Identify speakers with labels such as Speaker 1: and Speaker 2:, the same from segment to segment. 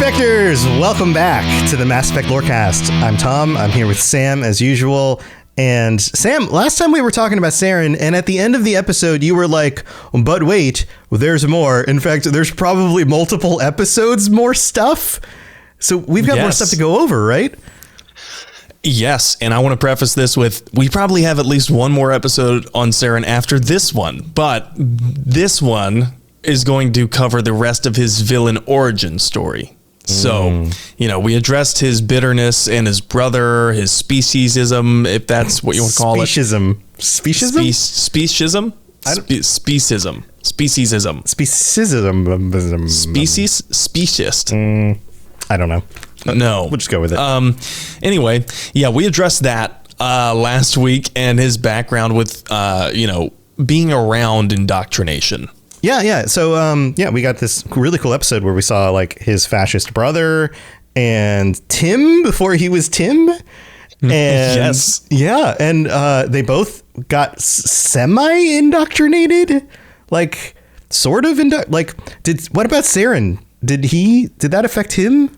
Speaker 1: Specters, welcome back to the Mass Effect Lorecast. I'm Tom. I'm here with Sam as usual. And Sam, last time we were talking about Saren, and at the end of the episode, you were like, but wait, there's more. In fact, there's probably multiple episodes, more stuff. So we've got more stuff to go over, right?
Speaker 2: Yes, and I want to preface this with, we probably have at least one more episode on Saren after this one, but this one is going to cover the rest of his villain origin story. So, we addressed his bitterness and his brother, his speciesism, if that's what you want to call it.
Speaker 1: Speciesism?
Speaker 2: Speciesism? Speciesism. Speciesist.
Speaker 1: I don't know.
Speaker 2: No.
Speaker 1: We'll just go with it.
Speaker 2: Anyway, we addressed that last week and his background with, being around indoctrination.
Speaker 1: Yeah. So, we got this really cool episode where we saw like his fascist brother and Tim before he was Tim. And
Speaker 2: yes.
Speaker 1: Yeah. And they both got semi-indoctrinated, like sort of. What about Saren? Did that affect him?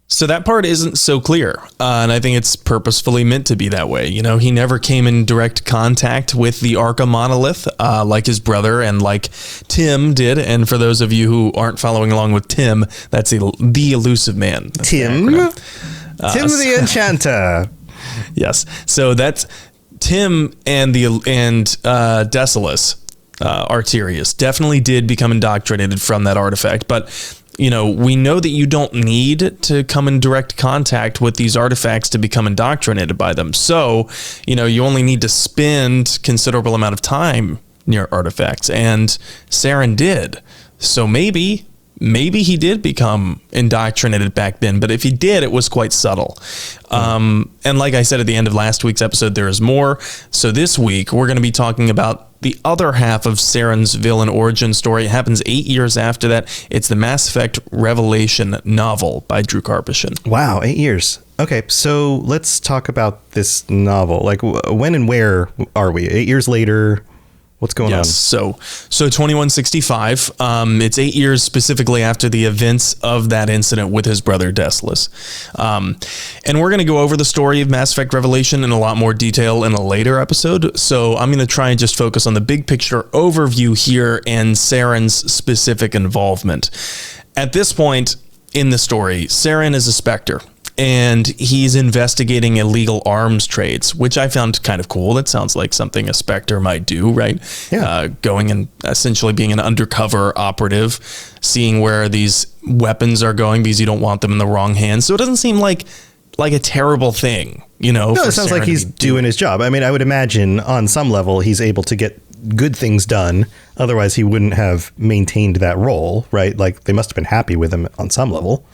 Speaker 2: So that part isn't so clear, and I think it's purposefully meant to be that way. He never came in direct contact with the Arca monolith like his brother and like Tim did. And for those of you who aren't following along with Tim, that's the elusive man. That's
Speaker 1: Tim the Enchanter.
Speaker 2: Yes. So that's Tim and Decimus Arterius definitely did become indoctrinated from that artifact, but we know that you don't need to come in direct contact with these artifacts to become indoctrinated by them. So, you only need to spend considerable amount of time near artifacts, and Saren did. So maybe he did become indoctrinated back then, but if he did, it was quite subtle. And like I said at the end of last week's episode, there is more. So this week, we're going to be talking about the other half of Saren's villain origin story. It happens 8 years after that. It's the Mass Effect Revelation novel by Drew Karpyshyn.
Speaker 1: Wow, 8 years. Okay, so let's talk about this novel. Like, when and where are we? 8 years later? What's going on?
Speaker 2: So 2165. It's 8 years specifically after the events of that incident with his brother Decimus. And we're going to go over the story of Mass Effect Revelation in a lot more detail in a later episode. So I'm going to try and just focus on the big picture overview here and Saren's specific involvement. At this point in the story, Saren is a Spectre, and he's investigating illegal arms trades, which I found kind of cool. That sounds like something a Spectre might do, right?
Speaker 1: Yeah.
Speaker 2: Going and essentially being an undercover operative, seeing where these weapons are going because you don't want them in the wrong hands. So it doesn't seem like a terrible thing, No,
Speaker 1: it sounds like he's doing his job. I mean, I would imagine on some level he's able to get good things done. Otherwise, he wouldn't have maintained that role, right? Like, they must have been happy with him on some level.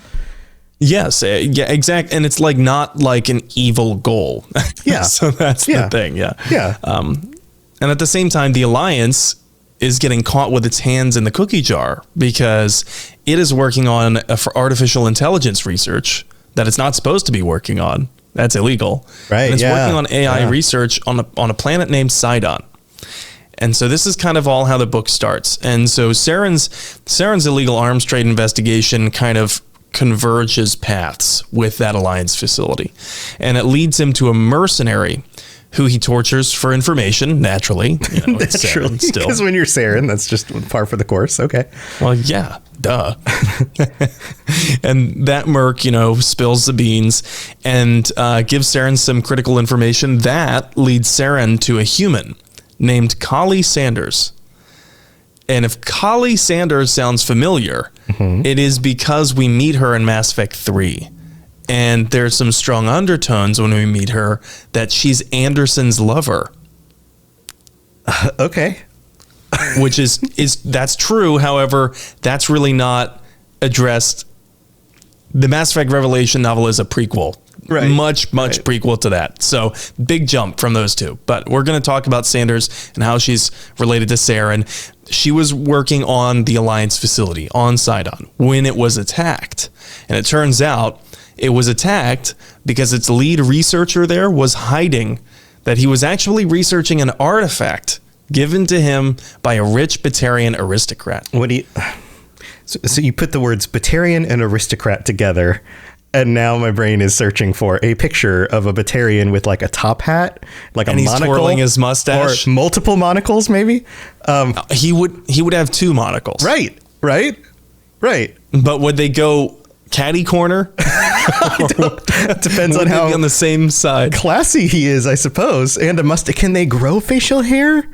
Speaker 2: Yes, yeah, exactly. And it's like not like an evil goal.
Speaker 1: Yeah.
Speaker 2: So that's the thing. Yeah.
Speaker 1: Yeah.
Speaker 2: And at the same time, the Alliance is getting caught with its hands in the cookie jar because it is working on for artificial intelligence research that it's not supposed to be working on. That's illegal.
Speaker 1: Right.
Speaker 2: And it's working on AI research on a planet named Sidon. And so this is kind of all how the book starts. And so Saren's illegal arms trade investigation kind of converges paths with that Alliance facility, and it leads him to a mercenary who he tortures for information. Naturally,
Speaker 1: naturally, because when you're Saren, that's just par for the course. Okay,
Speaker 2: well, yeah, duh. And that merc, spills the beans and gives Saren some critical information that leads Saren to a human named Kali Sanders. And if Kali Sanders sounds familiar, it is because we meet her in Mass Effect 3. And there's some strong undertones when we meet her that she's Anderson's lover.
Speaker 1: Okay.
Speaker 2: Which is that's true. However, that's really not addressed. The Mass Effect Revelation novel is a prequel. Right. Much prequel to that. So big jump from those two. But we're going to talk about Sanders and how she's related to Saren. She was working on the Alliance facility on Sidon when it was attacked. And it turns out it was attacked because its lead researcher there was hiding that he was actually researching an artifact given to him by a rich Barian aristocrat.
Speaker 1: So you put the words Batarian and aristocrat together, and now my brain is searching for a picture of a Batarian with like a top hat, like
Speaker 2: and
Speaker 1: a
Speaker 2: he's
Speaker 1: monocle,
Speaker 2: twirling his mustache,
Speaker 1: or multiple monocles, maybe.
Speaker 2: He would have two monocles.
Speaker 1: Right.
Speaker 2: But would they go catty corner?
Speaker 1: Depends on how
Speaker 2: be on the same side.
Speaker 1: Classy he is, I suppose. And a mustache. Can they grow facial hair?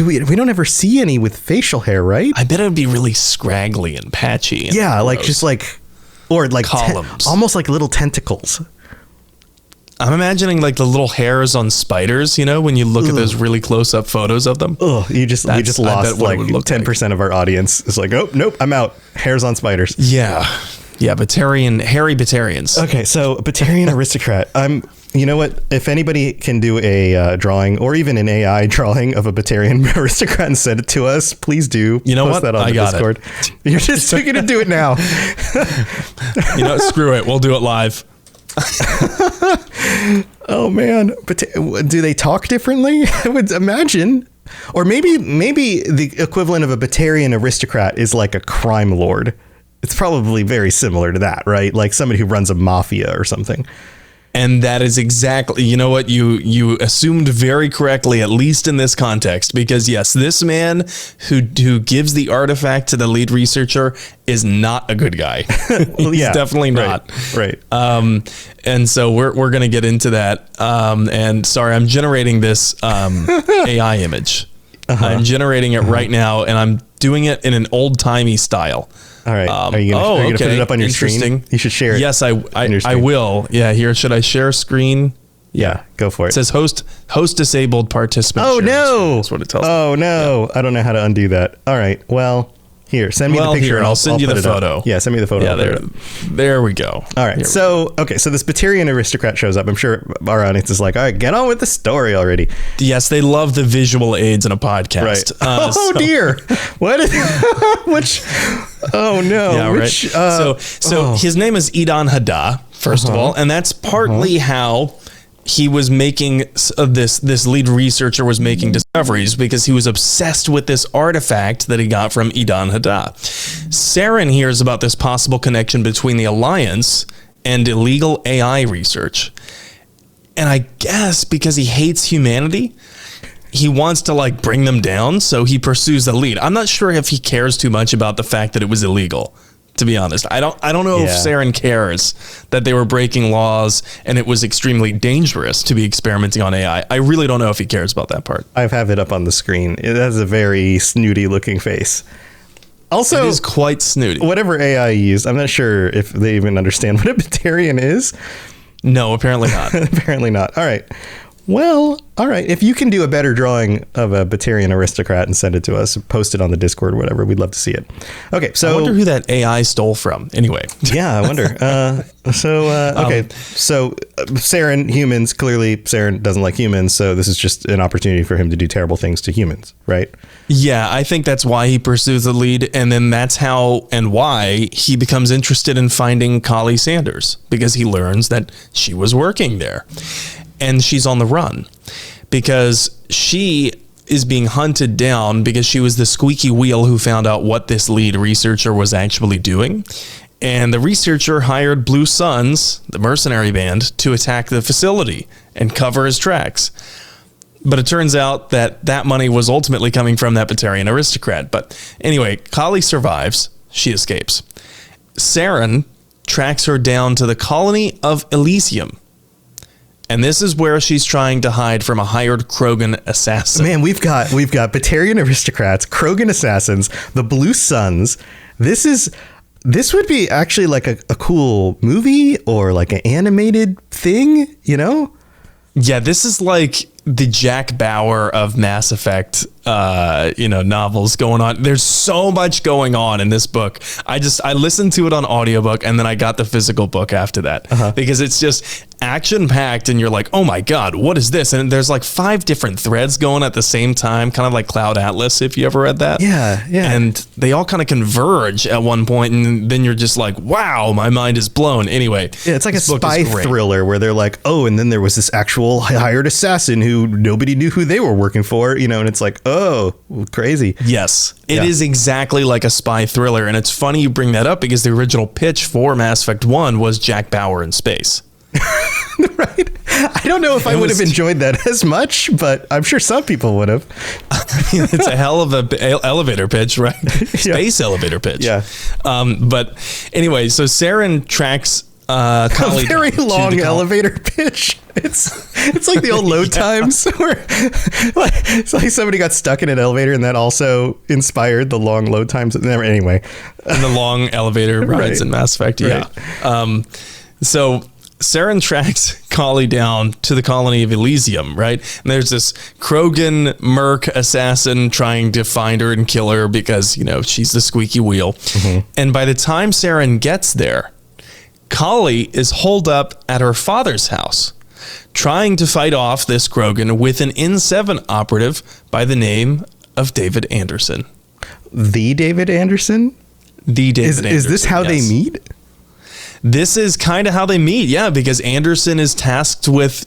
Speaker 1: We don't ever see any with facial hair, right?
Speaker 2: I bet it would be really scraggly and patchy. And
Speaker 1: yeah, like
Speaker 2: gross.
Speaker 1: just like, or like
Speaker 2: columns,
Speaker 1: almost like little tentacles.
Speaker 2: I'm imagining like the little hairs on spiders, you know, when you look at those really close up photos of them.
Speaker 1: Oh, we just lost like 10% of our audience. It's like, oh, nope, I'm out. Hairs on spiders.
Speaker 2: Yeah. Yeah. Hairy Batarians.
Speaker 1: Okay. So Batarian aristocrat. You know what? If anybody can do a drawing or even an AI drawing of a Batarian aristocrat and send it to us, please do.
Speaker 2: You know
Speaker 1: Post
Speaker 2: what?
Speaker 1: that on the Discord. You're just going to do it now.
Speaker 2: You know, screw it. We'll do it live.
Speaker 1: Oh man, but do they talk differently? I would imagine, or maybe the equivalent of a Batarian aristocrat is like a crime lord. It's probably very similar to that, right? Like somebody who runs a mafia or something.
Speaker 2: And that is exactly, you know what, you assumed very correctly, at least in this context, because yes, this man who gives the artifact to the lead researcher is not a good guy. He's definitely not.
Speaker 1: Right.
Speaker 2: And so we're going to get into that. And sorry, I'm generating this AI image. I'm generating it right now, and I'm doing it in an old-timey style.
Speaker 1: All right. Are you going to put it up on your screen? You should share it.
Speaker 2: Yes, I will. Yeah, here. Should I share screen?
Speaker 1: Yeah, go for it.
Speaker 2: It says host disabled participant.
Speaker 1: Oh, no.
Speaker 2: That's what it tells me.
Speaker 1: Oh, no. Yeah. I don't know how to undo that. All right. Well, here, send me the picture.
Speaker 2: And I'll send you the photo.
Speaker 1: Yeah, send me the photo.
Speaker 2: Yeah, there we go.
Speaker 1: All right. So this Batarian aristocrat shows up. I'm sure our audience is like, all right, get on with the story already.
Speaker 2: Yes, they love the visual aids in a podcast.
Speaker 1: Right. Dear. What? Which? Oh, no.
Speaker 2: Yeah,
Speaker 1: which,
Speaker 2: right. So his name is Idan Haddah, first of all, and that's partly how he was making this lead researcher was making discoveries, because he was obsessed with this artifact that he got from Idan Haddah. Saren hears about this possible connection between the Alliance and illegal AI research. And I guess because he hates humanity, he wants to like bring them down, so he pursues the lead. I'm not sure if he cares too much about the fact that it was illegal. To be honest, I don't know if Saren cares that they were breaking laws and it was extremely dangerous to be experimenting on AI. I really don't know if he cares about that part.
Speaker 1: I have it up on the screen. It has a very snooty looking face. Also,
Speaker 2: it is quite snooty.
Speaker 1: Whatever AI used, I'm not sure if they even understand what a Batarian is.
Speaker 2: No, apparently not.
Speaker 1: Apparently not. All right. Well, all right. If you can do a better drawing of a Batarian aristocrat and send it to us, post it on the Discord or whatever, we'd love to see it. Okay, so
Speaker 2: I wonder who that AI stole from. Anyway,
Speaker 1: yeah, I wonder. So Saren, humans. Clearly, Saren doesn't like humans, so this is just an opportunity for him to do terrible things to humans, right?
Speaker 2: Yeah, I think that's why he pursues the lead, and then that's how and why he becomes interested in finding Kali Sanders, because he learns that she was working there. And she's on the run because she is being hunted down because she was the squeaky wheel who found out what this lead researcher was actually doing. And the researcher hired Blue Suns, the mercenary band, to attack the facility and cover his tracks. But it turns out that money was ultimately coming from that Batarian aristocrat. But anyway, Kali survives. She escapes. Saren tracks her down to the colony of Elysium. And this is where she's trying to hide from a hired Krogan assassin.
Speaker 1: Man, we've got Batarian aristocrats, Krogan assassins, the Blue Suns. This would be actually like a cool movie or like an animated thing, you know?
Speaker 2: Yeah, this is like the Jack Bauer of Mass Effect, novels going on. There's so much going on in this book. I listened to it on audiobook, and then I got the physical book after that because it's just action packed, and you're like, oh my God, what is this? And there's like 5 different threads going at the same time, kind of like Cloud Atlas, if you ever read that.
Speaker 1: Yeah.
Speaker 2: And they all kind of converge at one point, and then you're just like, wow, my mind is blown. Anyway.
Speaker 1: Yeah, it's like a spy thriller where they're like, oh, and then there was this actual hired assassin who nobody knew who they were working for, and it's like, oh, crazy.
Speaker 2: Yes, it is exactly like a spy thriller. And it's funny you bring that up because the original pitch for Mass Effect 1 was Jack Bauer in space.
Speaker 1: Right. I don't know if I would have enjoyed that as much, but I'm sure some people would have.
Speaker 2: It's a hell of a elevator pitch, right? Space elevator pitch.
Speaker 1: Yeah.
Speaker 2: But anyway, so Saren tracks
Speaker 1: a very long elevator pitch. It's like the old load times where it's like somebody got stuck in an elevator and that also inspired the long load times. Anyway.
Speaker 2: And the long elevator rides in Mass Effect. Yeah. Right. So Saren tracks Kali down to the colony of Elysium, right? And there's this Krogan merc assassin trying to find her and kill her because, she's the squeaky wheel. Mm-hmm. And by the time Saren gets there, Kali is holed up at her father's house, trying to fight off this Krogan with an N7 operative by the name of David Anderson.
Speaker 1: The David Anderson?
Speaker 2: The David Anderson.
Speaker 1: Is this how they meet?
Speaker 2: This is kind of how they meet, yeah, because Anderson is tasked with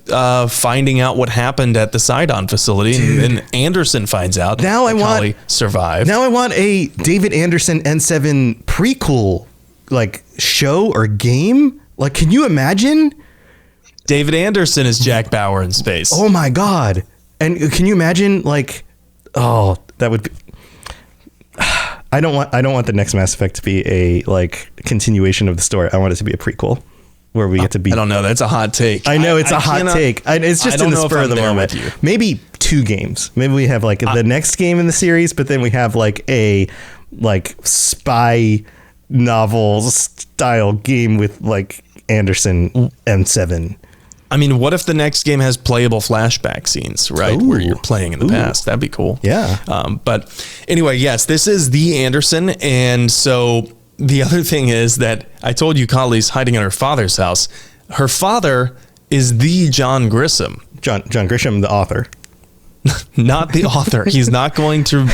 Speaker 2: finding out what happened at the Sidon facility, and Anderson finds out Kali survived.
Speaker 1: Now I want a David Anderson N7 prequel, like, show or game. Like, can you imagine?
Speaker 2: David Anderson is Jack Bauer in space.
Speaker 1: Oh my God. And can you imagine, like, oh, that would be... I don't want the next Mass Effect to be a continuation of the story. I want it to be a prequel where we get to be.
Speaker 2: I don't know. That's a hot take.
Speaker 1: I know it's a hot take. It's just in the spur of the moment. Maybe 2 games. Maybe we have the next game in the series, but then we have a spy novel style game with Anderson M7.
Speaker 2: I mean, what if the next game has playable flashback scenes, right?
Speaker 1: Ooh.
Speaker 2: Where you're playing in the past. That'd be cool.
Speaker 1: Yeah.
Speaker 2: But anyway, yes, this is the Anderson. And so the other thing is that I told you Kali's hiding in her father's house. Her father is the John Grisham.
Speaker 1: John Grisham, the author.
Speaker 2: Not the author. He's not going to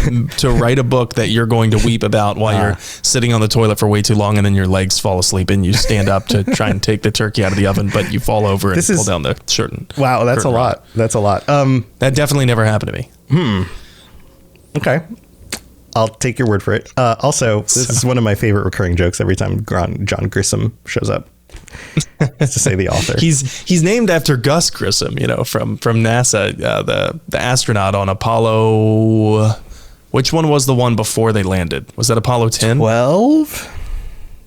Speaker 2: write a book that you're going to weep about while you're sitting on the toilet for way too long and then your legs fall asleep and you stand up to try and take the turkey out of the oven, but you fall over and pull down the shirt.
Speaker 1: Wow, that's a lot. That's a lot.
Speaker 2: That definitely never happened to me.
Speaker 1: Okay. I'll take your word for it. Also, this is one of my favorite recurring jokes every time John Grisham shows up. Is to say the author.
Speaker 2: He's named after Gus Grissom, from NASA, the astronaut on Apollo. Which one was the one before they landed? Was that Apollo 10?
Speaker 1: 12?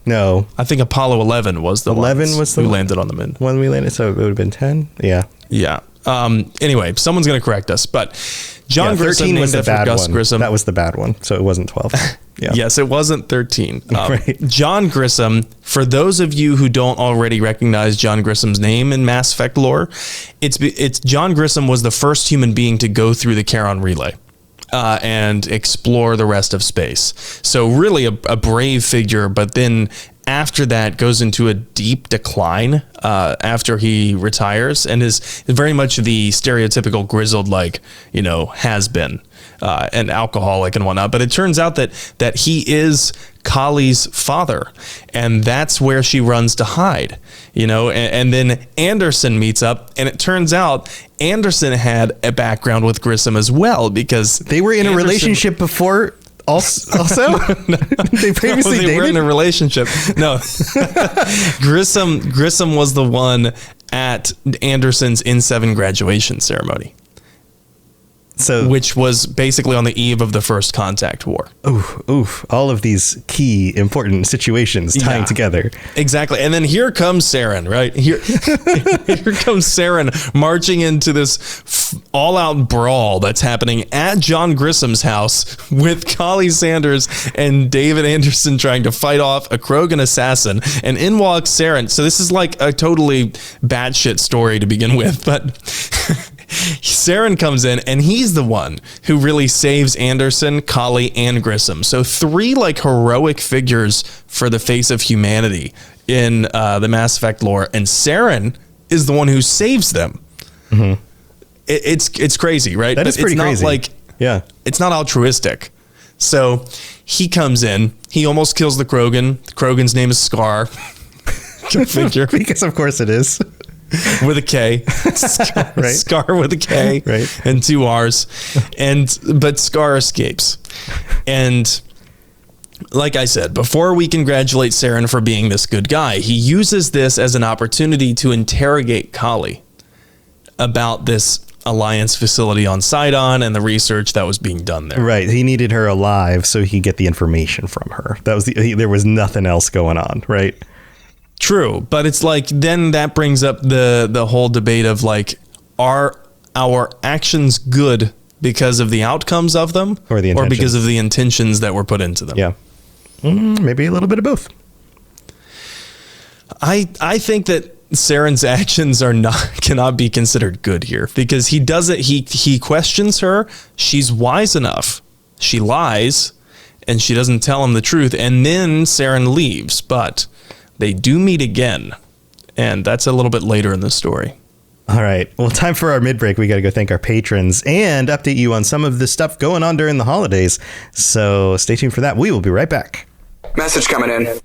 Speaker 1: No,
Speaker 2: I think Apollo 11 was the
Speaker 1: 11 was the
Speaker 2: who landed on the moon.
Speaker 1: When we landed, so it would have been 10. Yeah.
Speaker 2: Yeah. Anyway, someone's going to correct us, but John Grissom
Speaker 1: 13 was
Speaker 2: named
Speaker 1: the bad
Speaker 2: Gus
Speaker 1: one.
Speaker 2: Grissom.
Speaker 1: That was the bad one, so it wasn't 12. Yeah.
Speaker 2: Yes, it wasn't 13.
Speaker 1: Right.
Speaker 2: John Grisham, for those of you who don't already recognize John Grisham's name in Mass Effect lore, it's John Grisham was the first human being to go through the Charon Relay and explore the rest of space. So really a brave figure, but then after that goes into a deep decline after he retires and is very much the stereotypical grizzled, has been. And alcoholic and whatnot, but it turns out that he is Kali's father, and that's where she runs to hide, and then Anderson meets up, and it turns out Anderson had a background with Grisham as well, because
Speaker 1: they were in a relationship before. Also, they previously dated?
Speaker 2: Were in a relationship. No, Grisham was the one at Anderson's N7 graduation ceremony. Which was basically on the eve of the First Contact War.
Speaker 1: Oof. All of these key, important situations tying together.
Speaker 2: Exactly. And then here comes Saren, right? Here comes Saren marching into this all-out brawl that's happening at John Grisham's house with Kali Sanders and David Anderson trying to fight off a Krogan assassin. And in walks Saren. So this is like a totally batshit story to begin with, but... Saren comes in and he's the one who really saves Anderson, Kali, and Grisham. So 3 heroic figures for the face of humanity in the Mass Effect lore, and Saren is the one who saves them. Mm-hmm. It's crazy, right?
Speaker 1: That is pretty crazy.
Speaker 2: It's not altruistic. So he comes in, he almost kills the Krogan. The Krogan's name is Scar. Figure.
Speaker 1: Because of course it is.
Speaker 2: with a K.
Speaker 1: Right.
Speaker 2: Scar with a K,
Speaker 1: right,
Speaker 2: and 2 R's. But Scar escapes. And like I said, before we congratulate Saren for being this good guy, he uses this as an opportunity to interrogate Kali about this Alliance facility on Sidon and the research that was being done there.
Speaker 1: Right. He needed her alive so he could get the information from her. That was there was nothing else going on, right?
Speaker 2: True, but it's like then that brings up the whole debate of like, are our actions good because of the outcomes of them,
Speaker 1: or
Speaker 2: because of the intentions that were put into them?
Speaker 1: Yeah, maybe a little bit of both.
Speaker 2: I think that Saren's actions cannot be considered good here, because he does it. He questions her. She's wise enough. She lies, and she doesn't tell him the truth. And then Saren leaves, but they do meet again, and that's a little bit later in the story.
Speaker 1: All right. Well, time for our mid-break. We got to go thank our patrons and update you on some of the stuff going on during the holidays. So stay tuned for that. We will be right back.
Speaker 3: Message coming in.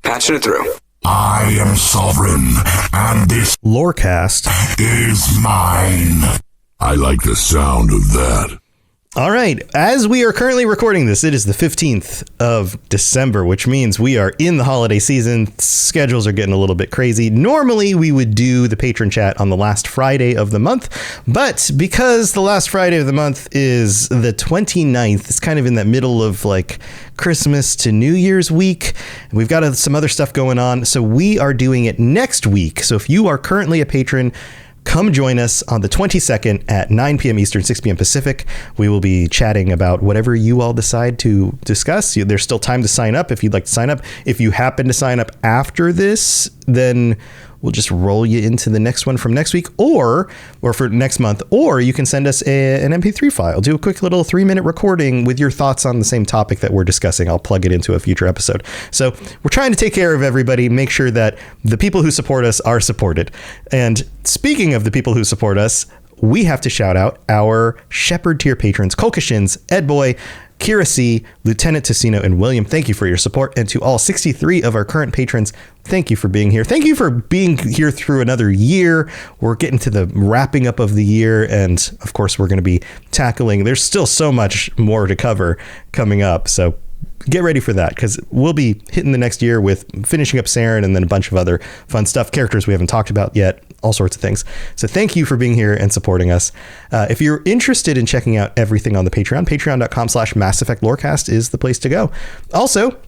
Speaker 3: Patching it through.
Speaker 4: I am sovereign, and this
Speaker 1: Lorecast
Speaker 4: is mine. I like the sound of that.
Speaker 1: All right. As we are currently recording this, it is the 15th of December, which means we are in the holiday season. Schedules are getting a little bit crazy. Normally, we would do the Patron Chat on the last Friday of the month, but because the last Friday of the month is the 29th, it's kind of in that middle of like Christmas to New Year's week. We've got some other stuff going on, so we are doing it next week. So if you are currently a patron, come join us on the 22nd at 9 p.m. Eastern, 6 p.m. Pacific. We will be chatting about whatever you all decide to discuss. There's still time to sign up if you'd like to sign up. If you happen to sign up after this, then we'll just roll you into the next one from next week or for next month, or you can send us an MP3 file. Do a quick little 3-minute recording with your thoughts on the same topic that we're discussing. I'll plug it into a future episode. So we're trying to take care of everybody, make sure that the people who support us are supported. And speaking of the people who support us, we have to shout out our Shepherd tier patrons, Kolkashins, Ed Boy, Kira C, Lieutenant Tessino, and William. Thank you for your support. And to all 63 of our current patrons, thank you for being here. Thank you for being here through another year. We're getting to the wrapping up of the year. And of course, we're going to be tackling, there's still so much more to cover coming up. So get ready for that, because we'll be hitting the next year with finishing up Saren and then a bunch of other fun stuff, characters we haven't talked about yet, all sorts of things. So thank you for being here and supporting us. If you're interested in checking out everything on the Patreon, patreon.com/Mass Effect Lorecast is the place to go. Also,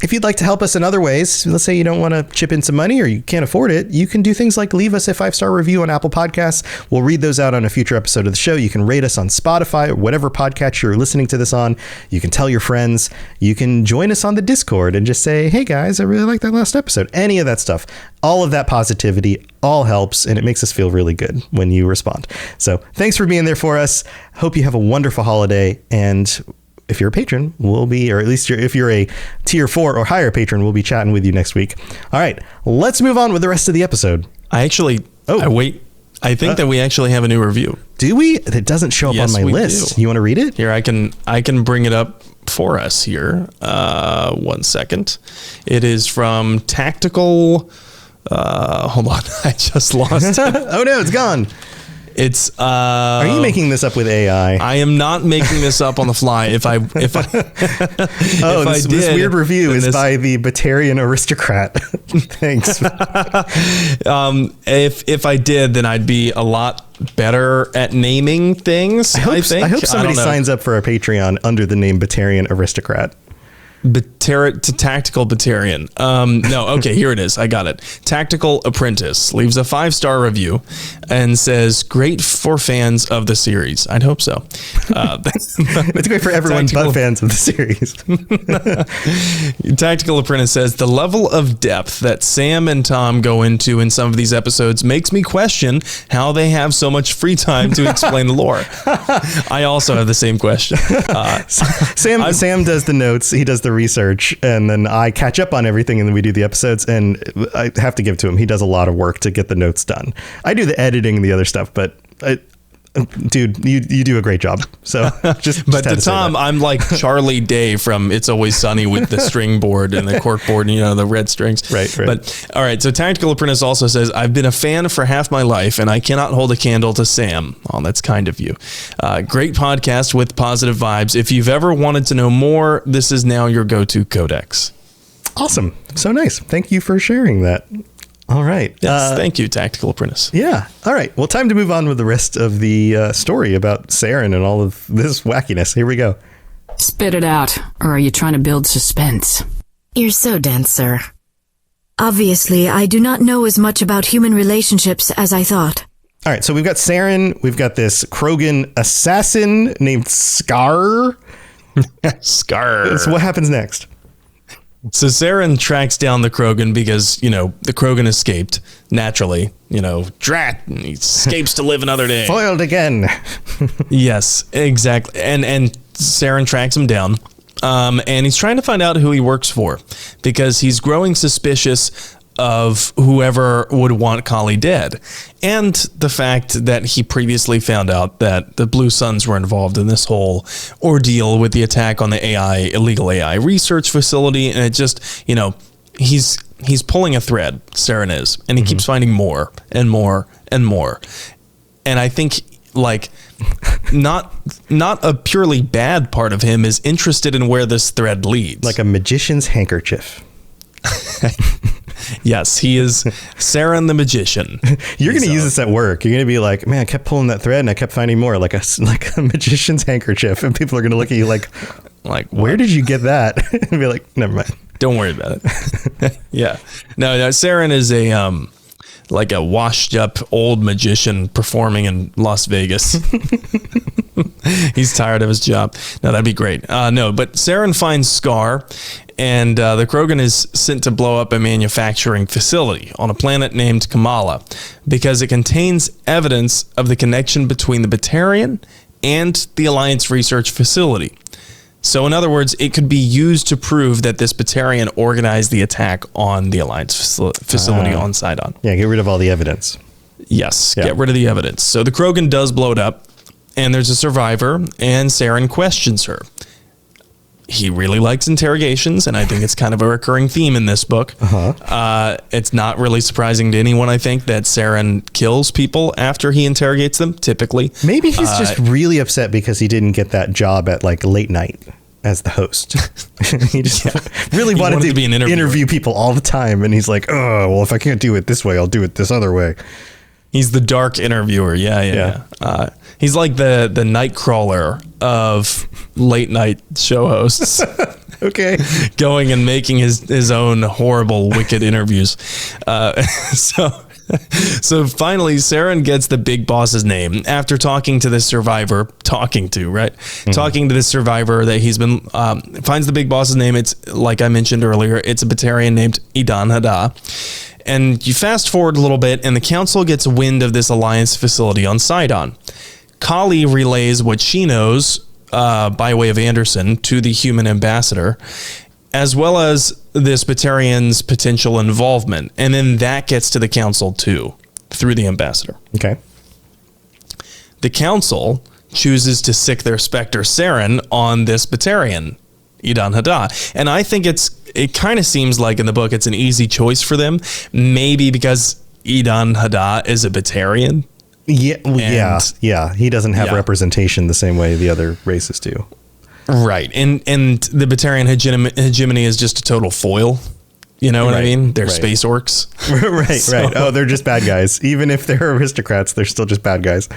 Speaker 1: if you'd like to help us in other ways, let's say you don't want to chip in some money or you can't afford it, you can do things like leave us a 5-star review on Apple Podcasts. We'll read those out on a future episode of the show. You can rate us on Spotify or whatever podcast you're listening to this on. You can tell your friends. You can join us on the Discord and just say, hey guys, I really like that last episode. Any of that stuff. All of that positivity all helps, and it makes us feel really good when you respond. So thanks for being there for us. Hope you have a wonderful holiday, and if you're a patron, we'll be, or at least if you're a tier 4 or higher patron, we'll be chatting with you next week. All right, let's move on with the rest of the episode.
Speaker 2: I think that we actually have a new review.
Speaker 1: Do we? It doesn't show up on my list. Do. You want to read it?
Speaker 2: Here, I can bring it up for us here. 1 second. It is from Tactical. Hold on, I just lost it.
Speaker 1: Oh no, it's gone.
Speaker 2: It's
Speaker 1: Are you making this up with AI?
Speaker 2: I am not making this up on the fly. If I
Speaker 1: this weird review is by the Barian Aristocrat. Thanks.
Speaker 2: If I did, then I'd be a lot better at naming things. I
Speaker 1: hope somebody signs up for our Patreon under the name Barian Aristocrat.
Speaker 2: Tactical Batarian. No, okay, here it is. I got it. Tactical Apprentice leaves a 5-star review and says, great for fans of the series. I'd hope so.
Speaker 1: It's great for everyone but fans of the series.
Speaker 2: Tactical Apprentice says, the level of depth that Sam and Tom go into in some of these episodes makes me question how they have so much free time to explain the lore. I also have the same question.
Speaker 1: Sam does the notes. He does the research, and then I catch up on everything, and then we do the episodes, and I have to give it to him. He does a lot of work to get the notes done. I do the editing and the other stuff, but dude, you do a great job. So just
Speaker 2: But
Speaker 1: had
Speaker 2: to Tom, I'm like Charlie Day from It's Always Sunny with the string board and the cork board and, the red strings.
Speaker 1: Right.
Speaker 2: But all right. So Tactical Apprentice also says, I've been a fan for half my life and I cannot hold a candle to Sam. Oh, that's kind of you. Great podcast with positive vibes. If you've ever wanted to know more, this is now your go-to codex.
Speaker 1: Awesome. So nice. Thank you for sharing that. All right.
Speaker 2: Yes, thank you, Tactical Apprentice.
Speaker 1: Yeah. All right. Well, time to move on with the rest of the story about Saren and all of this wackiness. Here we go.
Speaker 5: Spit it out, or are you trying to build suspense?
Speaker 6: You're so dense, sir. Obviously, I do not know as much about human relationships as I thought.
Speaker 1: All right. So we've got Saren. We've got this Krogan assassin named Scar.
Speaker 2: Scar.
Speaker 1: So what happens next?
Speaker 2: So Saren tracks down the Krogan because, the Krogan escaped naturally, drat, and he escapes to live another day.
Speaker 1: Foiled again.
Speaker 2: Yes, exactly. And Saren tracks him down. And he's trying to find out who he works for because he's growing suspicious of whoever would want Kali dead. And the fact that he previously found out that the Blue Suns were involved in this whole ordeal with the attack on the illegal AI research facility. And it just, he's pulling a thread, Saren is, and he keeps finding more and more and more. And I think not a purely bad part of him is interested in where this thread leads.
Speaker 1: Like a magician's handkerchief.
Speaker 2: Yes, he is Saren the magician.
Speaker 1: You're going to use this at work. You're going to be like, man, I kept pulling that thread and I kept finding more, like a magician's handkerchief. And people are going to look at you like where did you get that? And be like, never mind.
Speaker 2: Don't worry about it. Yeah. No, Saren is a washed up old magician performing in Las Vegas. He's tired of his job. No, that'd be great. No, but Saren finds Scar, and the Krogan is sent to blow up a manufacturing facility on a planet named Kamala because it contains evidence of the connection between the Batarian and the Alliance research facility. So in other words, it could be used to prove that this Batarian organized the attack on the Alliance facility on Sidon.
Speaker 1: Yeah, get rid of all the evidence.
Speaker 2: Yes, get rid of the evidence. So the Krogan does blow it up, and there's a survivor, and Saren questions her. He really likes interrogations, and I think it's kind of a recurring theme in this book. It's not really surprising to anyone, I think, that Saren kills people after he interrogates them, typically.
Speaker 1: Maybe he's just really upset because he didn't get that job at late night as the host. He just really wanted to be an interview people all the time, and he's like, oh, well, if I can't do it this way, I'll do it this other way.
Speaker 2: He's the dark interviewer. Yeah. He's like the Nightcrawler of late night show hosts.
Speaker 1: Okay.
Speaker 2: Going and making his own horrible, wicked interviews. So finally, Saren gets the big boss's name after talking to this survivor. Talking to this survivor that he's been, finds the big boss's name. It's, like I mentioned earlier, it's a Batarian named Idan Hada. And you fast forward a little bit, and the council gets wind of this Alliance facility on Sidon. Kali relays what she knows by way of Anderson to the human ambassador, as well as this Batarian's potential involvement. And then that gets to the council too, through the ambassador.
Speaker 1: Okay.
Speaker 2: The council chooses to sick their Spectre Saren on this Batarian, Idan Hada. And I think it kind of seems like in the book it's an easy choice for them. Maybe because Idan Hada is a Batarian.
Speaker 1: Yeah. He doesn't have representation the same way the other races do.
Speaker 2: Right. And the Batarian hegemony is just a total foil. You know what I mean? They're space orcs.
Speaker 1: Right. Oh, they're just bad guys. Even if they're aristocrats, they're still just bad guys.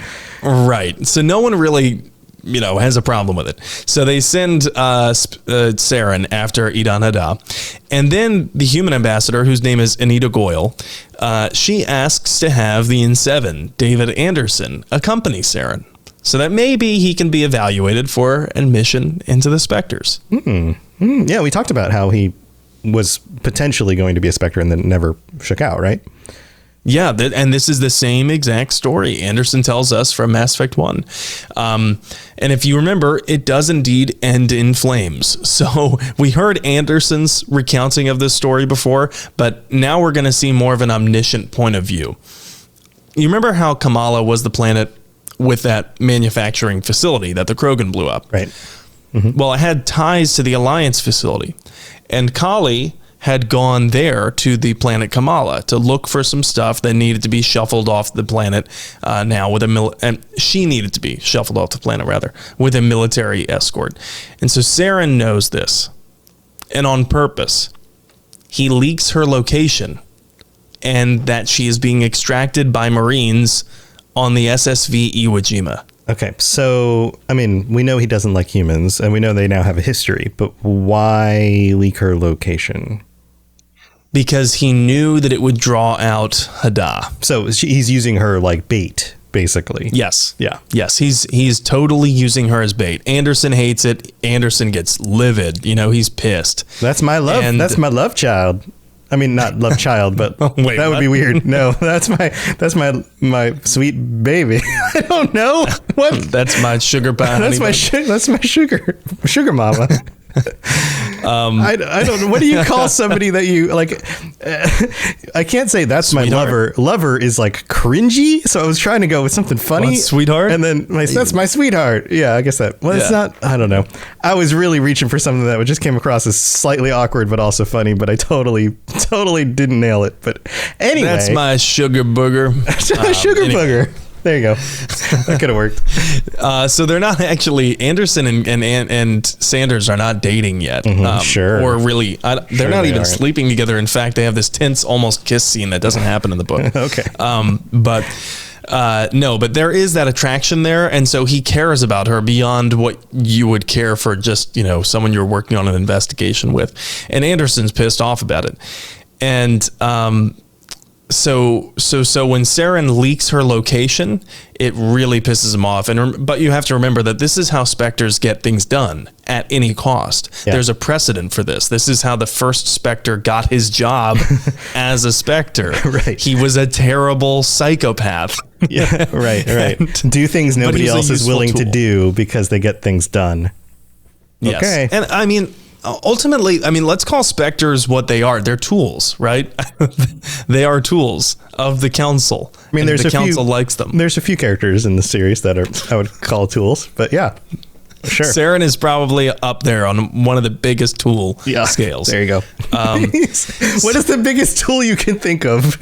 Speaker 2: Right. So no one really, has a problem with it. So they send Saren after Idan Hada. And then the human ambassador, whose name is Anita Goyle, she asks to have the N7, David Anderson, accompany Saren, so that maybe he can be evaluated for admission into the Spectres.
Speaker 1: Yeah, we talked about how he was potentially going to be a Spectre and then never shook out, right?
Speaker 2: Yeah, and this is the same exact story Anderson tells us from Mass Effect 1. And if you remember, it does indeed end in flames. So we heard Anderson's recounting of this story before, but now we're going to see more of an omniscient point of view. You remember how Kamala was the planet with that manufacturing facility that the Krogan blew up.
Speaker 1: Right.
Speaker 2: Well, it had ties to the Alliance facility. And Kali had gone there to the planet Kamala to look for some stuff that needed to be shuffled off the planet now with and she needed to be shuffled off the planet, rather, with a military escort. And so Saren knows this. And on purpose, he leaks her location and that she is being extracted by Marines on the SSV Iwo Jima.
Speaker 1: Okay, so, I mean, we know he doesn't like humans, and we know they now have a history, but why leak her location?
Speaker 2: Because he knew that it would draw out Haddah.
Speaker 1: So he's using her like bait, basically.
Speaker 2: Yes.
Speaker 1: Yeah.
Speaker 2: Yes, he's totally using her as bait. Anderson hates it. Anderson gets livid. He's pissed.
Speaker 1: That's my love. That's my love child. I mean, not love child, but
Speaker 2: Wait,
Speaker 1: that would
Speaker 2: what?
Speaker 1: be weird. No, that's my sweet baby. I don't know what.
Speaker 2: That's my sugar pie.
Speaker 1: That's my sugar mama. I don't know. What do you call somebody that you like? I can't say that's
Speaker 2: Sweetheart.
Speaker 1: my lover. Lover is like cringy. So I was trying to go with something funny.
Speaker 2: What, sweetheart?
Speaker 1: And then that's my sweetheart. Yeah, I guess that. Well, it's
Speaker 2: Yeah.
Speaker 1: not. I don't know. I was really reaching for something that just came across as slightly awkward, but also funny. But I totally didn't nail it. But anyway,
Speaker 2: That's my sugar booger.
Speaker 1: sugar
Speaker 2: Anyway.
Speaker 1: booger. There you go. That could have worked.
Speaker 2: So they're not actually, Anderson and Sanders are not dating yet.
Speaker 1: Sure.
Speaker 2: Or really, they're
Speaker 1: Sure
Speaker 2: not
Speaker 1: they
Speaker 2: even
Speaker 1: aren't.
Speaker 2: sleeping together. In fact, they have this tense, almost kiss scene that doesn't happen in the book.
Speaker 1: Okay.
Speaker 2: But there is that attraction there. And so he cares about her beyond what you would care for just, someone you're working on an investigation with. And Anderson's pissed off about it. And, So when Saren leaks her location, it really pisses him off. But you have to remember that this is how Spectres get things done at any cost.
Speaker 1: Yeah.
Speaker 2: There's a precedent for this. This is how the first Spectre got his job as a Spectre.
Speaker 1: Right.
Speaker 2: He was a terrible psychopath.
Speaker 1: Yeah. Right. Do things nobody
Speaker 2: he's a
Speaker 1: else is
Speaker 2: useful
Speaker 1: willing to
Speaker 2: tool.
Speaker 1: do because they get things done.
Speaker 2: Yes.
Speaker 1: Okay.
Speaker 2: And I mean, ultimately, let's call Spectres what they are. They're tools, right? They are tools of the council.
Speaker 1: I mean,
Speaker 2: and the council likes them.
Speaker 1: There's a few characters in the series that I would call tools, but yeah, sure.
Speaker 2: Saren is probably up there on one of the biggest tool scales.
Speaker 1: There you go. What is the biggest tool you can think of?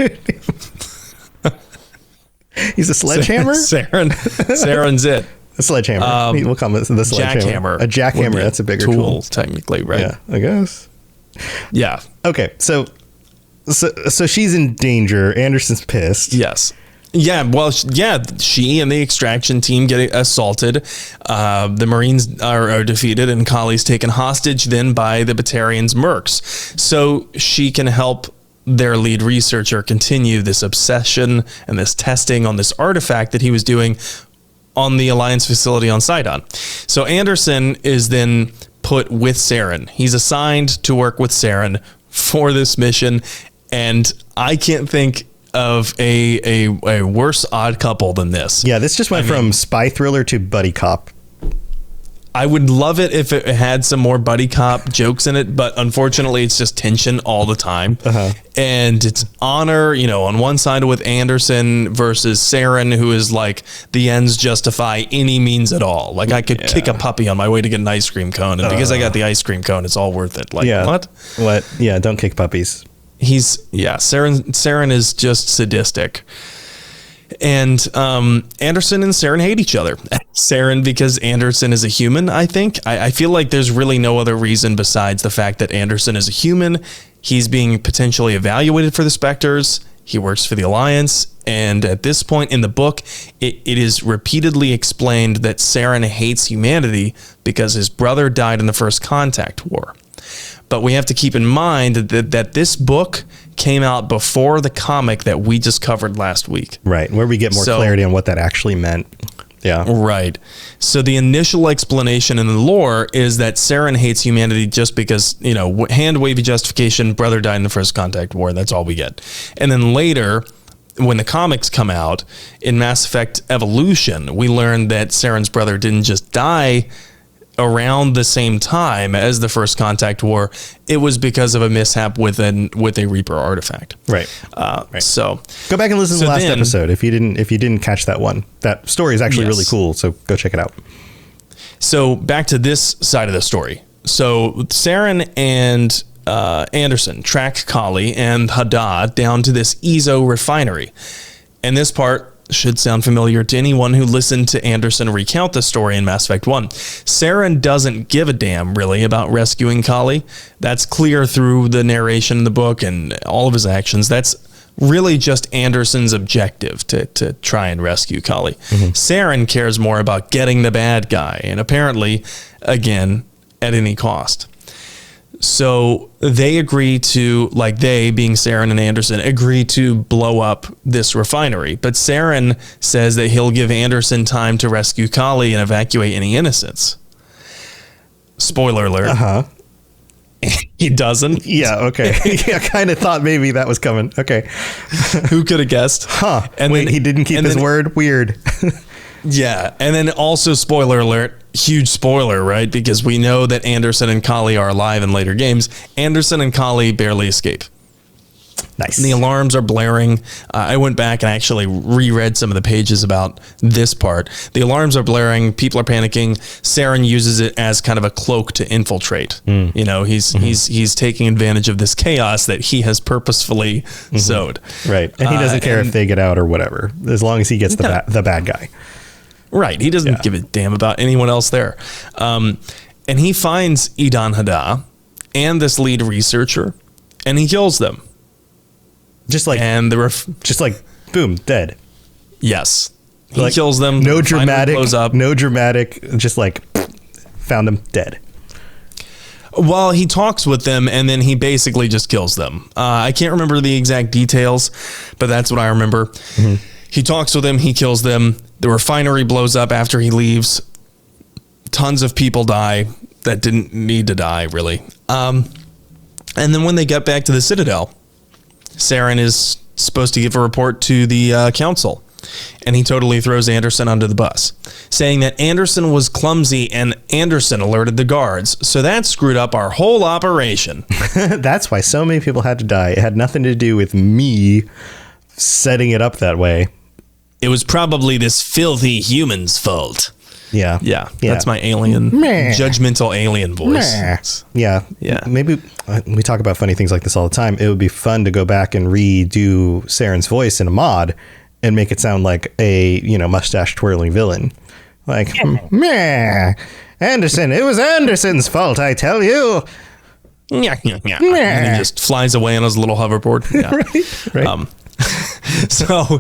Speaker 1: He's a sledgehammer?
Speaker 2: Saren's it.
Speaker 1: A sledgehammer. We'll call it the sledgehammer.
Speaker 2: Jackhammer.
Speaker 1: A jackhammer. That's a bigger tool.
Speaker 2: Technically, right?
Speaker 1: Yeah, I guess.
Speaker 2: Yeah.
Speaker 1: Okay, so she's in danger. Anderson's pissed.
Speaker 2: Yes. Yeah, well, she and the extraction team get assaulted. The Marines are defeated, and Kali's taken hostage then by the Batarians' mercs. So she can help their lead researcher continue this obsession and this testing on this artifact that he was doing on the Alliance facility on Sidon. So Anderson is then put with Saren. He's assigned to work with Saren for this mission, and I can't think of a worse odd couple than this.
Speaker 1: Yeah, this just went from spy thriller to buddy cop.
Speaker 2: I would love it if it had some more buddy cop jokes in it, but unfortunately it's just tension all the time. And it's honor, on one side with Anderson versus Saren, who is like the ends justify any means at all. Like I could kick a puppy on my way to get an ice cream cone, and because I got the ice cream cone, it's all worth it. Like what?
Speaker 1: Yeah, don't kick puppies.
Speaker 2: Saren is just sadistic. And Anderson and Saren hate each other. Saren because Anderson is a human, I think. I feel like there's really no other reason besides the fact that Anderson is a human. He's being potentially evaluated for the Spectres. He works for the Alliance. And at this point in the book, it is repeatedly explained that Saren hates humanity because his brother died in the First Contact War. But we have to keep in mind that this book came out before the comic that we just covered last week.
Speaker 1: Right, where we get more clarity on what that actually meant. Yeah.
Speaker 2: Right. So the initial explanation in the lore is that Saren hates humanity just because, hand-wavy justification, brother died in the First Contact War. That's all we get. And then later, when the comics come out, in Mass Effect Evolution, we learn that Saren's brother didn't just die around the same time as the First Contact War, it was because of a mishap with a Reaper artifact.
Speaker 1: Right.
Speaker 2: So
Speaker 1: go back and listen to the last episode if you didn't catch that one. That story is actually really cool, so go check it out.
Speaker 2: So back to this side of the story. So Saren and Anderson track Kali and Hadad down to this Ezo refinery. And this part should sound familiar to anyone who listened to Anderson recount the story in Mass Effect 1. Saren doesn't give a damn, really, about rescuing Kali. That's clear through the narration in the book and all of his actions. That's really just Anderson's objective to try and rescue Kali. Saren cares more about getting the bad guy, and apparently, again, at any cost. So they agree to, like they, being Saren and Anderson, agree to blow up this refinery. But Saren says that he'll give Anderson time to rescue Kali and evacuate any innocents. Spoiler alert. He doesn't.
Speaker 1: Yeah, okay. I kind of thought maybe that was coming. Okay.
Speaker 2: Who could have guessed?
Speaker 1: And wait, he didn't keep his word? Weird.
Speaker 2: Yeah, and then also, spoiler alert, huge spoiler, right? Because we know that Anderson and Kali are alive in later games. Anderson and Kali barely escape.
Speaker 1: Nice.
Speaker 2: And the alarms are blaring. I went back and actually reread some of the pages about this part. The alarms are blaring. People are panicking. Saren uses it as kind of a cloak to infiltrate. You know, he's taking advantage of this chaos that he has purposefully sowed.
Speaker 1: Right. And he doesn't care if they get out or whatever, as long as he gets the bad guy.
Speaker 2: Right. He doesn't give a damn about anyone else there. And he finds Idan Hadad and this lead researcher, and he kills them.
Speaker 1: Just like, boom, dead.
Speaker 2: Yes. He kills them.
Speaker 1: No dramatic, just like, found them dead.
Speaker 2: Well, he talks with them, and then he basically just kills them. I can't remember the exact details, but that's what I remember. He talks with them, he kills them. The refinery blows up after he leaves. Tons of people die that didn't need to die, really. And then when they get back to the Citadel, Saren is supposed to give a report to the council, and he totally throws Anderson under the bus, saying that Anderson was clumsy and Anderson alerted the guards, so that screwed up our whole operation.
Speaker 1: That's why so many people had to die. It had nothing to do with me setting it up that way.
Speaker 2: It was probably this filthy human's fault.
Speaker 1: Yeah.
Speaker 2: That's my alien, judgmental alien voice.
Speaker 1: Yeah. Maybe we talk about funny things like this all the time. It would be fun to go back and redo Saren's voice in a mod and make it sound like a, mustache twirling villain. Like, meh, Anderson, it was Anderson's fault, I tell you.
Speaker 2: And he just flies away on his little hoverboard. Yeah.
Speaker 1: Right.
Speaker 2: So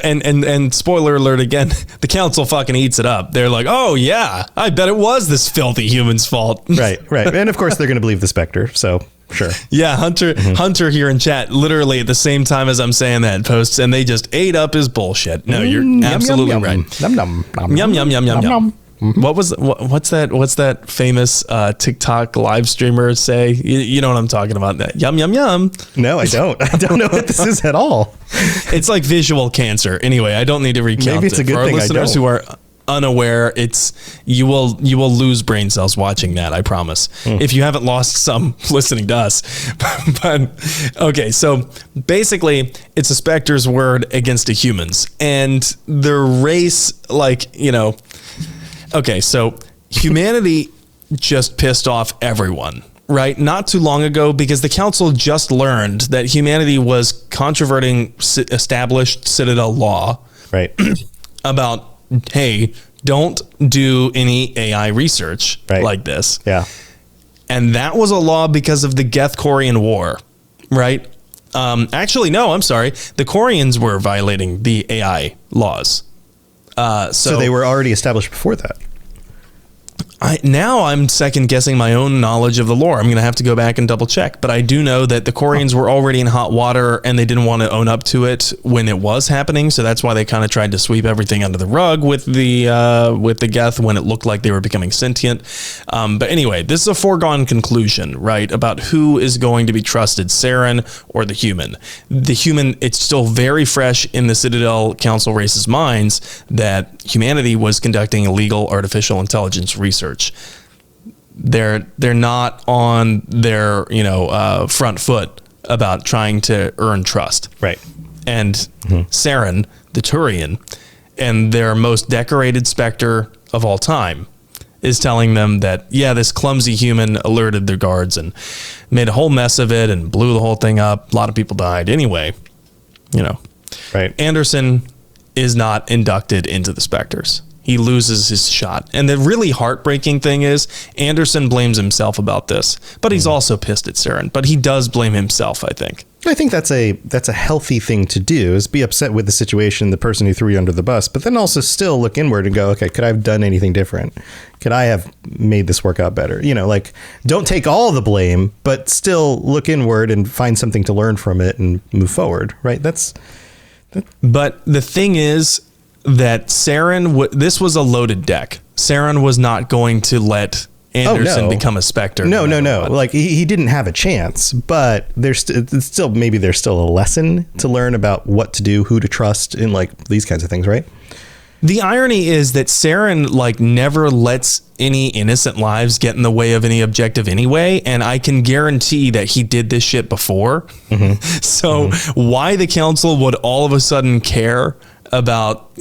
Speaker 2: and spoiler alert again, the council fucking eats it up. They're like, oh yeah, I bet it was this filthy human's fault.
Speaker 1: Right. And of course they're going to believe the Spectre. So sure.
Speaker 2: Yeah. Hunter here in chat, literally at the same time as I'm saying that, posts, and they just ate up his bullshit. No, you're absolutely right. Yum, yum, yum, yum, yum. What's that famous TikTok live streamer say? You know what I'm talking about? That yum yum yum.
Speaker 1: No, I don't. I don't know what this is at all.
Speaker 2: It's like visual cancer. Anyway, I don't need to recount.
Speaker 1: Maybe it's a good
Speaker 2: For our
Speaker 1: thing
Speaker 2: listeners who are unaware, you will lose brain cells watching that. I promise. If you haven't lost some listening to us, but okay. So basically, it's a Spectre's word against a human's, and the race, Okay, so humanity just pissed off everyone, right? Not too long ago, because the council just learned that humanity was controverting established Citadel law,
Speaker 1: right?
Speaker 2: About, hey, don't do any AI research like this.
Speaker 1: Yeah.
Speaker 2: And that was a law because of the Geth-Corian War, right? Actually, no, I'm sorry. The Corians were violating the AI laws. So
Speaker 1: they were already established before that.
Speaker 2: Now I'm second guessing my own knowledge of the lore. I'm going to have to go back and double check. But I do know that the Corians were already in hot water and they didn't want to own up to it when it was happening. So that's why they kind of tried to sweep everything under the rug with the Geth when it looked like they were becoming sentient. But anyway, this is a foregone conclusion, right? About who is going to be trusted, Saren or the human. The human, it's still very fresh in the Citadel Council race's minds that humanity was conducting illegal artificial intelligence research. They're not on their front foot about trying to earn trust.
Speaker 1: Right.
Speaker 2: And Saren, the Turian, and their most decorated Spectre of all time, is telling them that, yeah, this clumsy human alerted their guards and made a whole mess of it and blew the whole thing up. A lot of people died. Anyway,
Speaker 1: Right.
Speaker 2: Anderson is not inducted into the Spectres. He loses his shot. And the really heartbreaking thing is Anderson blames himself about this, but he's also pissed at Saren. But he does blame himself, I think.
Speaker 1: I think that's a healthy thing to do, is be upset with the situation, the person who threw you under the bus, but then also still look inward and go, okay, could I have done anything different? Could I have made this work out better? Don't take all the blame, but still look inward and find something to learn from it and move forward, right?
Speaker 2: But the thing is that Saren, this was a loaded deck. Saren was not going to let Anderson become a Spectre.
Speaker 1: No. Like he didn't have a chance, but there's still a lesson to learn about what to do, who to trust, and like these kinds of things, right?
Speaker 2: The irony is that Saren never lets any innocent lives get in the way of any objective anyway, and I can guarantee that he did this shit before. Mm-hmm. So why the council would all of a sudden care about,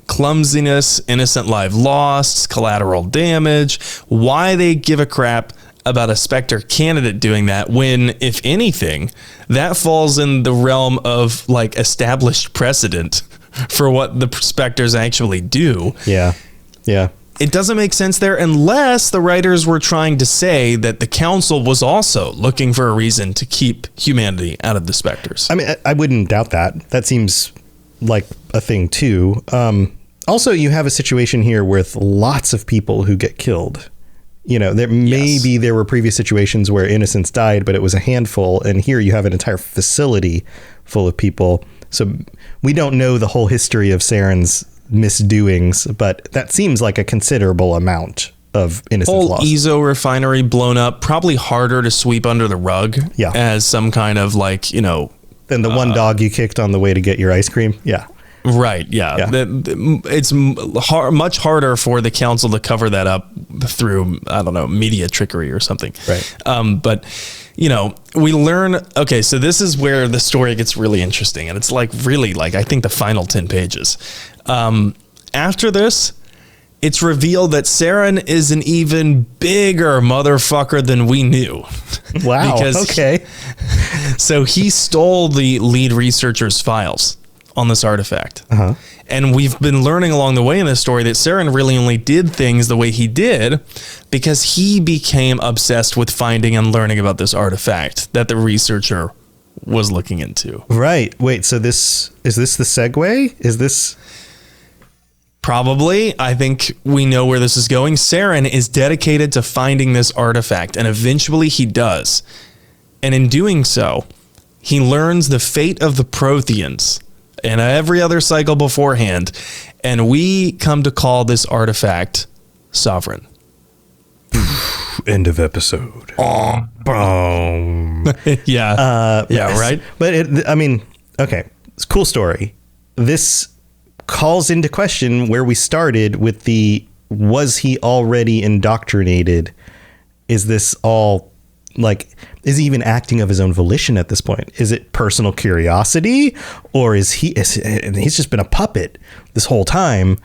Speaker 2: clumsiness, innocent life lost, collateral damage, why they give a crap about a Spectre candidate doing that when, if anything, that falls in the realm of established precedent for what the Spectres actually do.
Speaker 1: Yeah.
Speaker 2: It doesn't make sense there unless the writers were trying to say that the council was also looking for a reason to keep humanity out of the Spectres.
Speaker 1: I mean, I wouldn't doubt that. That seems like a thing too. Also, you have a situation here with lots of people who get killed. There were previous situations where innocents died, but it was a handful. And here you have an entire facility full of people. So we don't know the whole history of Saren's misdoings, but that seems like a considerable amount of innocent loss.
Speaker 2: Whole Ezo refinery blown up, probably harder to sweep under the rug as some kind of
Speaker 1: than the one dog you kicked on the way to get your ice cream. Yeah.
Speaker 2: Right. Yeah. It's much harder for the council to cover that up through, I don't know, media trickery or something.
Speaker 1: Right.
Speaker 2: But, we learn. OK, so this is where the story gets really interesting. And it's really I think the final 10 pages. After this, it's revealed that Saren is an even bigger motherfucker than we knew.
Speaker 1: Wow. Okay.
Speaker 2: So he stole the lead researcher's files on this artifact. Uh-huh. And we've been learning along the way in this story that Saren really only did things the way he did because he became obsessed with finding and learning about this artifact that the researcher was looking into.
Speaker 1: Right. Wait, so is this the segue? Is this...
Speaker 2: Probably. I think we know where this is going. Saren is dedicated to finding this artifact, and eventually he does. And in doing so, he learns the fate of the Protheans and every other cycle beforehand, and we come to call this artifact Sovereign.
Speaker 1: End of episode.
Speaker 2: Yeah. Right?
Speaker 1: But okay, it's a cool story. This calls into question where we started with was he already indoctrinated? Is this all is he even acting of his own volition at this point? Is it personal curiosity, or he's just been a puppet this whole time?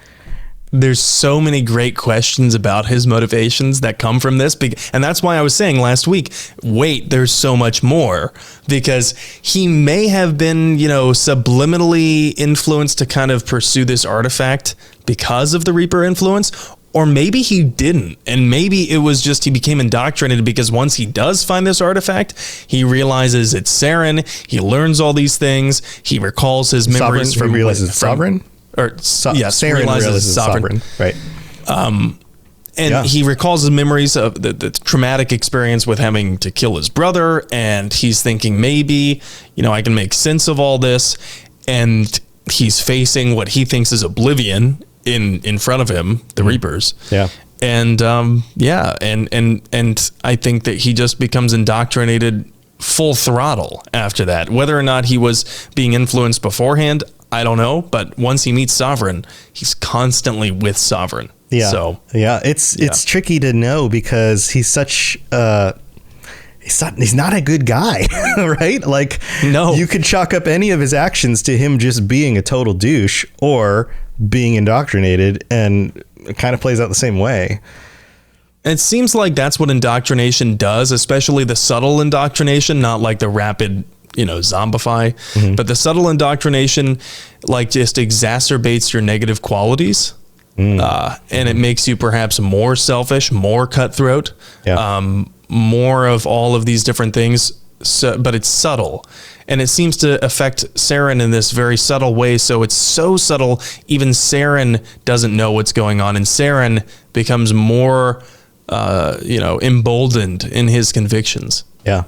Speaker 2: There's so many great questions about his motivations that come from this. And that's why I was saying last week, wait, there's so much more, because he may have been, subliminally influenced to kind of pursue this artifact because of the Reaper influence. Or maybe he didn't. And maybe it was just he became indoctrinated because once he does find this artifact, he realizes it's Saren. He learns all these things. He recalls his memories
Speaker 1: from... He realizes it's Sovereign?
Speaker 2: Saren realizes Sovereign.
Speaker 1: Right.
Speaker 2: He recalls his memories of the traumatic experience with having to kill his brother. And he's thinking maybe, I can make sense of all this. And he's facing what he thinks is oblivion in front of him, the Reapers.
Speaker 1: Yeah.
Speaker 2: And and I think that he just becomes indoctrinated full throttle after that. Whether or not he was being influenced beforehand, I don't know. But once he meets Sovereign, he's constantly with Sovereign.
Speaker 1: Yeah.
Speaker 2: So
Speaker 1: it's tricky to know because he's such he's not a good guy, right? Like,
Speaker 2: no,
Speaker 1: you could chalk up any of his actions to him just being a total douche or being indoctrinated, and it kind of plays out the same way.
Speaker 2: It seems like that's what indoctrination does, especially the subtle indoctrination, not like the rapid, zombify, but the subtle indoctrination, like, just exacerbates your negative qualities. And it makes you perhaps more selfish, more cutthroat, more of all of these different things. So, but it's subtle, and it seems to affect Saren in this very subtle way. So it's so subtle, even Saren doesn't know what's going on, and Saren becomes more, emboldened in his convictions.
Speaker 1: Yeah.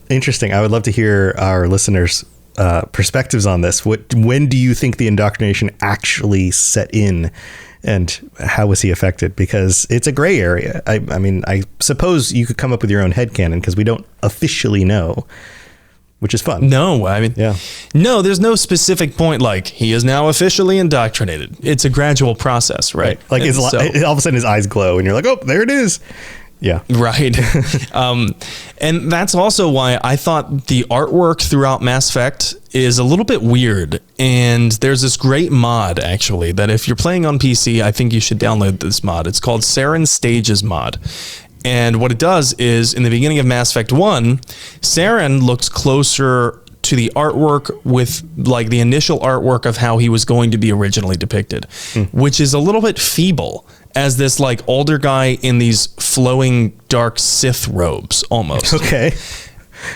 Speaker 1: Interesting. I would love to hear our listeners' perspectives on this. When do you think the indoctrination actually set in, and how was he affected? Because it's a gray area. I mean, I suppose you could come up with your own headcanon because we don't officially know, which is fun.
Speaker 2: No, I mean, no, there's no specific point like he is now officially indoctrinated. It's a gradual process, right?
Speaker 1: Like all of a sudden his eyes glow and you're like, oh, there it is. Yeah.
Speaker 2: Right. And that's also why I thought the artwork throughout Mass Effect is a little bit weird. And there's this great mod, actually, that if you're playing on PC, I think you should download this mod. It's called Saren Stages mod. And what it does is, in the beginning of Mass Effect 1, Saren looks closer to the artwork with like the initial artwork of how he was going to be originally depicted, which is a little bit feeble as this like older guy in these flowing dark Sith robes almost.
Speaker 1: Okay.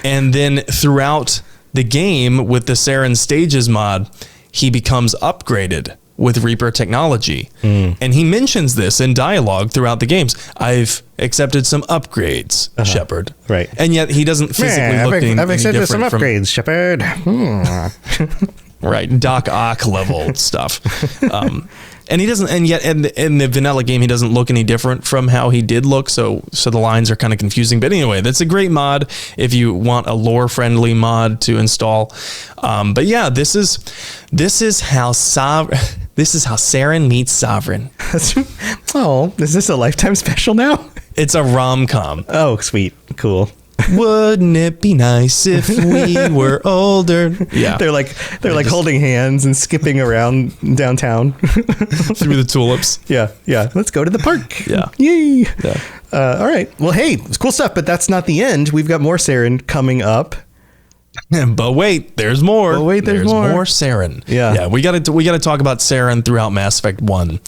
Speaker 2: And then throughout the game with the Saren Stages mod, he becomes upgraded with Reaper technology. And he mentions this in dialogue throughout the games. I've accepted some upgrades, Shepard.
Speaker 1: Right.
Speaker 2: And yet he doesn't physically look any
Speaker 1: I've accepted some
Speaker 2: different
Speaker 1: upgrades, Shepard.
Speaker 2: Right. Doc Ock level stuff. And he doesn't, and yet in the vanilla game, he doesn't look any different from how he did look. So the lines are kind of confusing. But anyway, that's a great mod if you want a lore friendly mod to install. But yeah, this is how Saren meets Sovereign.
Speaker 1: Oh, is this a Lifetime special now?
Speaker 2: It's a rom-com.
Speaker 1: Oh, sweet. Cool.
Speaker 2: Wouldn't it be nice if we were older? Yeah.
Speaker 1: They're like holding hands and skipping around downtown
Speaker 2: through the tulips.
Speaker 1: Yeah. Let's go to the park.
Speaker 2: Yeah.
Speaker 1: Yay.
Speaker 2: Yeah.
Speaker 1: All right. Well, hey, it's cool stuff, but that's not the end. We've got more Saren coming up.
Speaker 2: But wait, there's more.
Speaker 1: There's more
Speaker 2: Saren.
Speaker 1: Yeah.
Speaker 2: We got to talk about Saren throughout Mass Effect 1.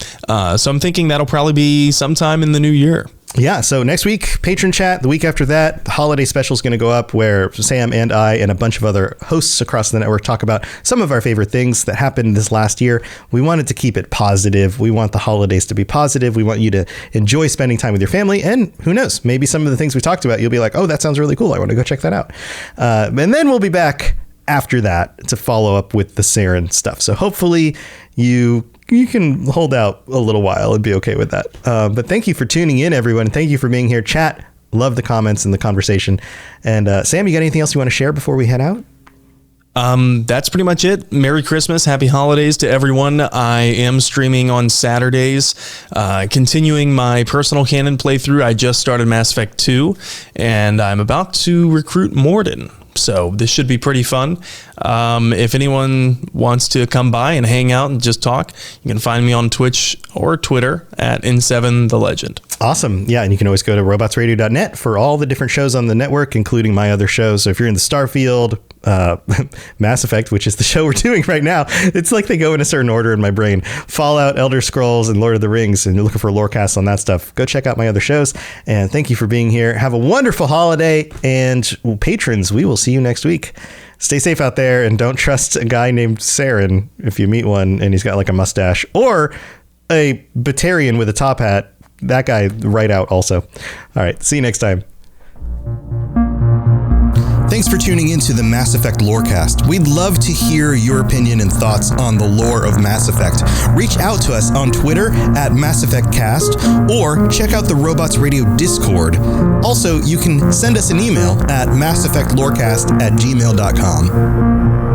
Speaker 2: So I'm thinking that'll probably be sometime in the new year.
Speaker 1: Yeah, so next week, Patron Chat. The week after that, the holiday special is going to go up where Sam and I and a bunch of other hosts across the network talk about some of our favorite things that happened this last year. We wanted to keep it positive. We want the holidays to be positive. We want you to enjoy spending time with your family. And who knows, maybe some of the things we talked about, you'll be like, oh, that sounds really cool. I want to go check that out. And then we'll be back after that to follow up with the Saren stuff. So hopefully you can hold out a little while and be okay with that. But thank you for tuning in, everyone. Thank you for being here. Chat, love the comments and the conversation. And Sam, you got anything else you want to share before we head out?
Speaker 2: That's pretty much it. Merry Christmas. Happy holidays to everyone. I am streaming on Saturdays, continuing my personal canon playthrough. I just started Mass Effect 2, and I'm about to recruit Morden. So this should be pretty fun. If anyone wants to come by and hang out and just talk, you can find me on Twitch or Twitter at N7TheLegend.
Speaker 1: Awesome. Yeah, and you can always go to robotsradio.net for all the different shows on the network, including my other shows. So if you're in the Starfield, Mass Effect, which is the show we're doing right now, it's like they go in a certain order in my brain. Fallout, Elder Scrolls, and Lord of the Rings, and you're looking for lorecasts on that stuff, go check out my other shows. And thank you for being here. Have a wonderful holiday, and patrons, we will see you next week. Stay safe out there, and don't trust a guy named Saren if you meet one and he's got like a mustache, or a Batarian with a top hat. That guy, right out also. All right, see you next time. Thanks for tuning in to the Mass Effect Lorecast. We'd love to hear your opinion and thoughts on the lore of Mass Effect. Reach out to us on Twitter at Mass Effect Cast, or check out the Robots Radio Discord. Also, you can send us an email at masseffectlorecast@gmail.com.